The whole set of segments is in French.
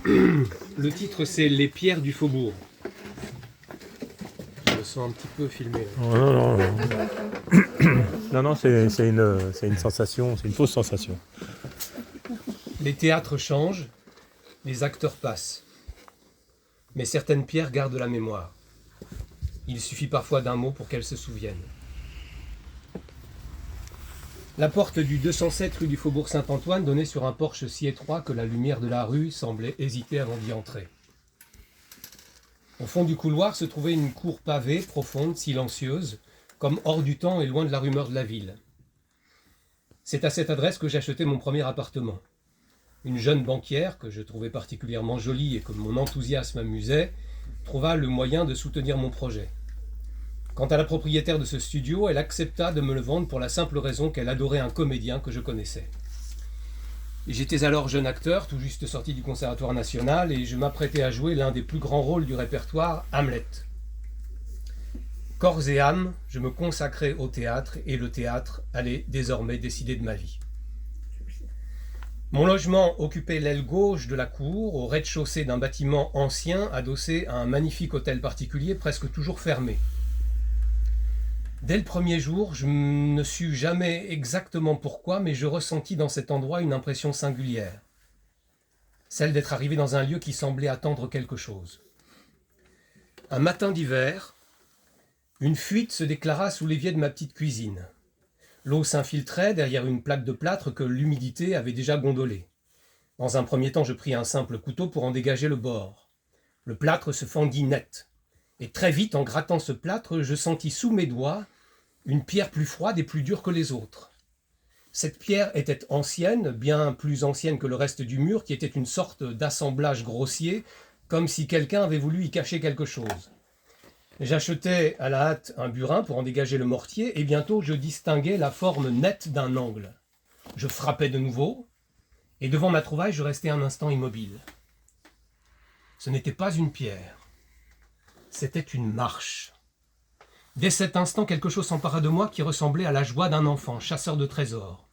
Le titre, c'est Les pierres du faubourg. Je me sens un petit peu filmé. Oh, non, non, non. Non, non, c'est une sensation, c'est une fausse sensation. Les théâtres changent, les acteurs passent. Mais certaines pierres gardent la mémoire. Il suffit parfois d'un mot pour qu'elles se souviennent. La porte du 207 rue du Faubourg Saint-Antoine donnait sur un porche si étroit que la lumière de la rue semblait hésiter avant d'y entrer. Au fond du couloir se trouvait une cour pavée, profonde, silencieuse, comme hors du temps et loin de la rumeur de la ville. C'est à cette adresse que j'achetai mon premier appartement. Une jeune banquière, que je trouvais particulièrement jolie et que mon enthousiasme amusait, trouva le moyen de soutenir mon projet. Quant à la propriétaire de ce studio, elle accepta de me le vendre pour la simple raison qu'elle adorait un comédien que je connaissais. J'étais alors jeune acteur, tout juste sorti du Conservatoire national, et je m'apprêtais à jouer l'un des plus grands rôles du répertoire, Hamlet. Corps et âme, je me consacrais au théâtre, et le théâtre allait désormais décider de ma vie. Mon logement occupait l'aile gauche de la cour, au rez-de-chaussée d'un bâtiment ancien adossé à un magnifique hôtel particulier presque toujours fermé. Dès le premier jour, je ne sus jamais exactement pourquoi, mais je ressentis dans cet endroit une impression singulière. Celle d'être arrivé dans un lieu qui semblait attendre quelque chose. Un matin d'hiver, une fuite se déclara sous l'évier de ma petite cuisine. L'eau s'infiltrait derrière une plaque de plâtre que l'humidité avait déjà gondolée. Dans un premier temps, je pris un simple couteau pour en dégager le bord. Le plâtre se fendit net. Et très vite, en grattant ce plâtre, je sentis sous mes doigts une pierre plus froide et plus dure que les autres. Cette pierre était ancienne, bien plus ancienne que le reste du mur, qui était une sorte d'assemblage grossier, comme si quelqu'un avait voulu y cacher quelque chose. J'achetai à la hâte un burin pour en dégager le mortier, et bientôt je distinguai la forme nette d'un angle. Je frappai de nouveau, et devant ma trouvaille, je restai un instant immobile. Ce n'était pas une pierre, c'était une marche. Dès cet instant, quelque chose s'empara de moi qui ressemblait à la joie d'un enfant, chasseur de trésors.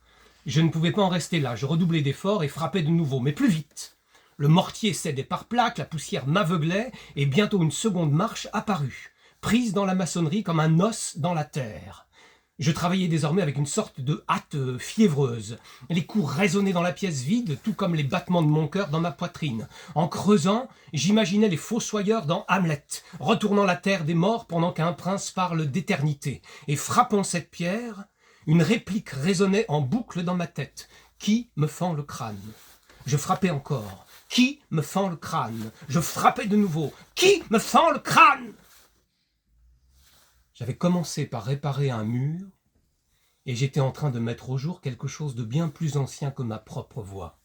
Je ne pouvais pas en rester là, je redoublai d'efforts et frappai de nouveau, mais plus vite. Le mortier cédait par plaques, la poussière m'aveuglait, et bientôt une seconde marche apparut, prise dans la maçonnerie comme un os dans la terre. Je travaillais désormais avec une sorte de hâte fiévreuse. Les coups résonnaient dans la pièce vide, tout comme les battements de mon cœur dans ma poitrine. En creusant, j'imaginais les fossoyeurs dans Hamlet, retournant la terre des morts pendant qu'un prince parle d'éternité. Et frappant cette pierre, une réplique résonnait en boucle dans ma tête. Qui me fend le crâne ? Je frappais encore. Qui me fend le crâne ? Je frappais de nouveau. Qui me fend le crâne ? J'avais commencé par réparer un mur, et j'étais en train de mettre au jour quelque chose de bien plus ancien que ma propre voix.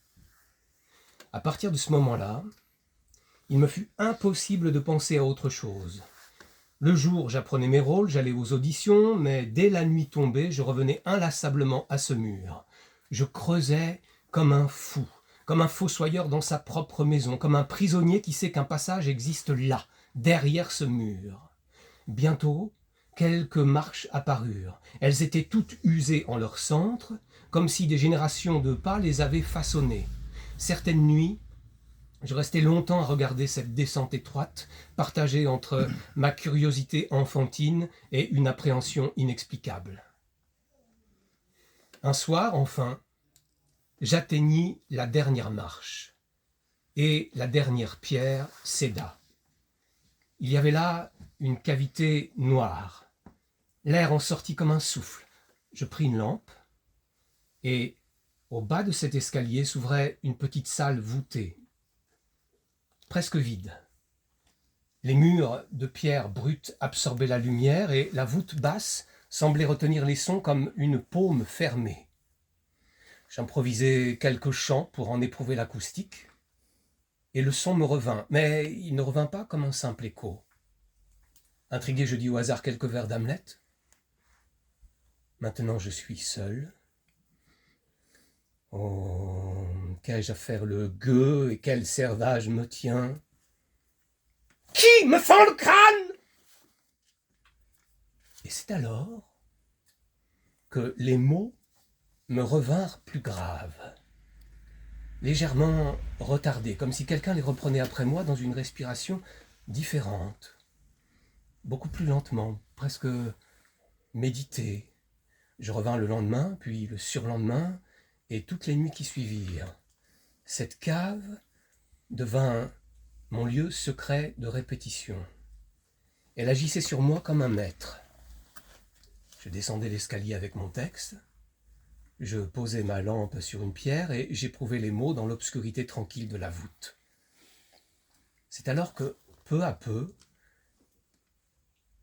À partir de ce moment-là, il me fut impossible de penser à autre chose. Le jour, j'apprenais mes rôles, j'allais aux auditions, mais dès la nuit tombée, je revenais inlassablement à ce mur. Je creusais comme un fou, comme un fossoyeur dans sa propre maison, comme un prisonnier qui sait qu'un passage existe là, derrière ce mur. Bientôt, quelques marches apparurent. Elles étaient toutes usées en leur centre, comme si des générations de pas les avaient façonnées. Certaines nuits, je restais longtemps à regarder cette descente étroite, partagée entre ma curiosité enfantine et une appréhension inexplicable. Un soir, enfin, j'atteignis la dernière marche, et la dernière pierre céda. Il y avait là une cavité noire. L'air en sortit comme un souffle. Je pris une lampe, et au bas de cet escalier s'ouvrait une petite salle voûtée, presque vide. Les murs de pierre brute absorbaient la lumière, et la voûte basse semblait retenir les sons comme une paume fermée. J'improvisai quelques chants pour en éprouver l'acoustique, et le son me revint, mais il ne revint pas comme un simple écho. Intrigué, je dis au hasard quelques vers d'Hamlet. Maintenant je suis seul. Oh, qu'ai-je à faire le gueux et quel servage me tient ? Qui me fend le crâne ? Et c'est alors que les mots me revinrent plus graves. légèrement retardées, comme si quelqu'un les reprenait après moi dans une respiration différente, beaucoup plus lentement, presque méditée. Je revins le lendemain, puis le surlendemain, et toutes les nuits qui suivirent. Cette cave devint mon lieu secret de répétition. Elle agissait sur moi comme un maître. Je descendais l'escalier avec mon texte, je posais ma lampe sur une pierre et j'éprouvais les mots dans l'obscurité tranquille de la voûte. C'est alors que, peu à peu,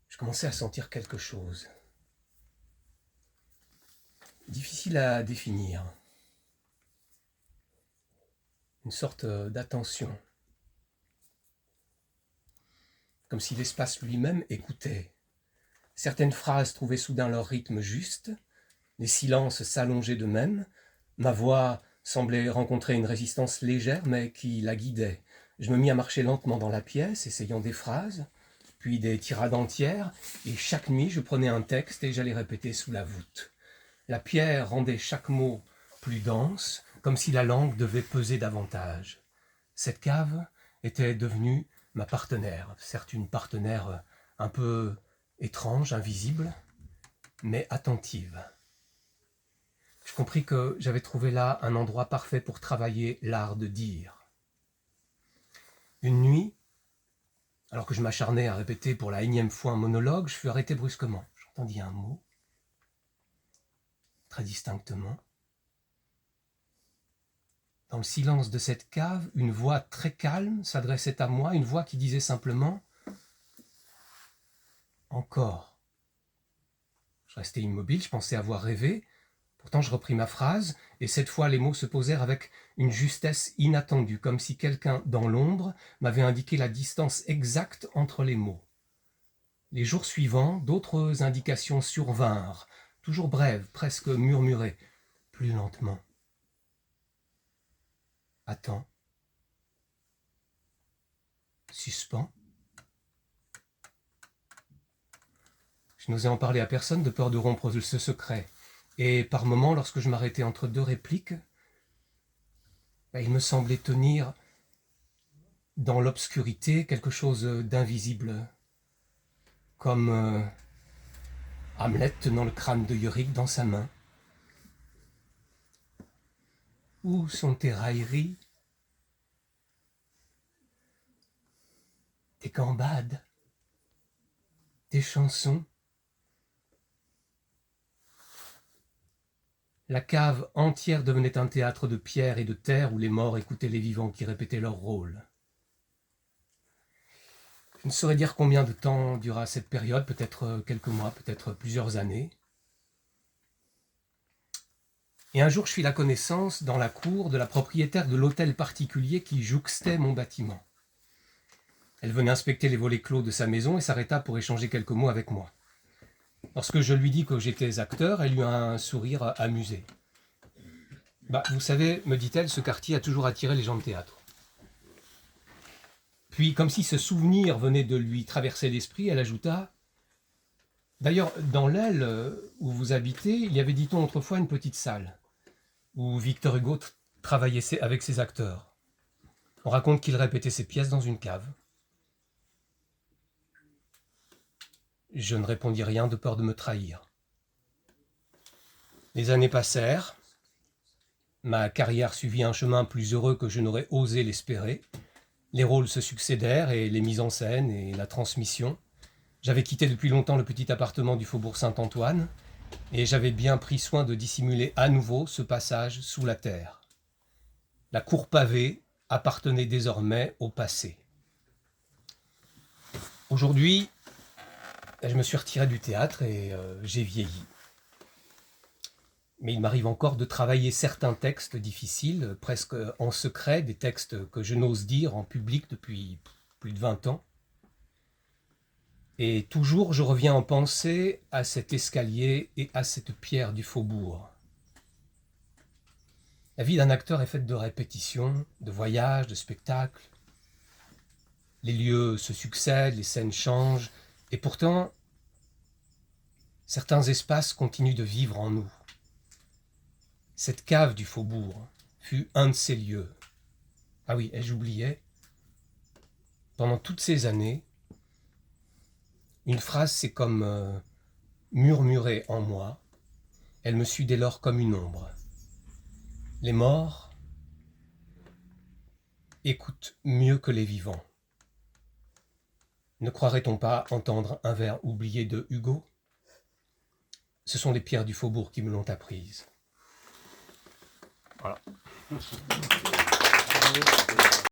je commençais à sentir quelque chose. Difficile à définir. Une sorte d'attention. Comme si l'espace lui-même écoutait. Certaines phrases trouvaient soudain leur rythme juste, les silences s'allongeaient d'eux-mêmes, ma voix semblait rencontrer une résistance légère mais qui la guidait. Je me mis à marcher lentement dans la pièce, essayant des phrases, puis des tirades entières, et chaque nuit je prenais un texte et j'allais répéter sous la voûte. La pierre rendait chaque mot plus dense, comme si la langue devait peser davantage. Cette cave était devenue ma partenaire, certes une partenaire un peu étrange, invisible, mais attentive. Je compris que j'avais trouvé là un endroit parfait pour travailler l'art de dire. Une nuit, alors que je m'acharnais à répéter pour la énième fois un monologue, je fus arrêté brusquement. J'entendis un mot, très distinctement. Dans le silence de cette cave, une voix très calme s'adressait à moi, une voix qui disait simplement « Encore ». Je restais immobile, je pensais avoir rêvé. Pourtant, je repris ma phrase, et cette fois, les mots se posèrent avec une justesse inattendue, comme si quelqu'un, dans l'ombre, m'avait indiqué la distance exacte entre les mots. Les jours suivants, d'autres indications survinrent, toujours brèves, presque murmurées, plus lentement. Attends. Suspens. Je n'osais en parler à personne de peur de rompre ce secret. Et par moments, lorsque je m'arrêtais entre deux répliques, il me semblait tenir dans l'obscurité quelque chose d'invisible, comme Hamlet tenant le crâne de Yorick dans sa main. Où sont tes railleries, tes gambades, tes chansons? La cave entière devenait un théâtre de pierre et de terre où les morts écoutaient les vivants qui répétaient leur rôle. Je ne saurais dire combien de temps dura cette période, peut-être quelques mois, peut-être plusieurs années. Et un jour, je fis la connaissance, dans la cour, de la propriétaire de l'hôtel particulier qui jouxtait mon bâtiment. Elle venait inspecter les volets clos de sa maison et s'arrêta pour échanger quelques mots avec moi. Lorsque je lui dis que j'étais acteur, elle eut un sourire amusé. « Vous savez, me dit-elle, ce quartier a toujours attiré les gens de théâtre. » Puis, comme si ce souvenir venait de lui traverser l'esprit, elle ajouta « D'ailleurs, dans l'aile où vous habitez, il y avait, dit-on, autrefois une petite salle où Victor Hugo travaillait avec ses acteurs. On raconte qu'il répétait ses pièces dans une cave. » Je ne répondis rien de peur de me trahir. Les années passèrent. Ma carrière suivit un chemin plus heureux que je n'aurais osé l'espérer. Les rôles se succédèrent et les mises en scène et la transmission. J'avais quitté depuis longtemps le petit appartement du faubourg Saint-Antoine et j'avais bien pris soin de dissimuler à nouveau ce passage sous la terre. La cour pavée appartenait désormais au passé. Aujourd'hui, je me suis retiré du théâtre et j'ai vieilli. Mais il m'arrive encore de travailler certains textes difficiles, presque en secret, des textes que je n'ose dire en public depuis plus de 20 ans. Et toujours je reviens en pensée à cet escalier et à cette pierre du faubourg. La vie d'un acteur est faite de répétitions, de voyages, de spectacles. Les lieux se succèdent, les scènes changent, et pourtant, certains espaces continuent de vivre en nous. Cette cave du faubourg fut un de ces lieux. Ah oui, et j'oubliais, pendant toutes ces années, une phrase s'est comme murmurée en moi. Elle me suit dès lors comme une ombre. Les morts écoutent mieux que les vivants. Ne croirait-on pas entendre un vers oublié de Hugo ? Ce sont les pierres du faubourg qui me l'ont apprise. Voilà.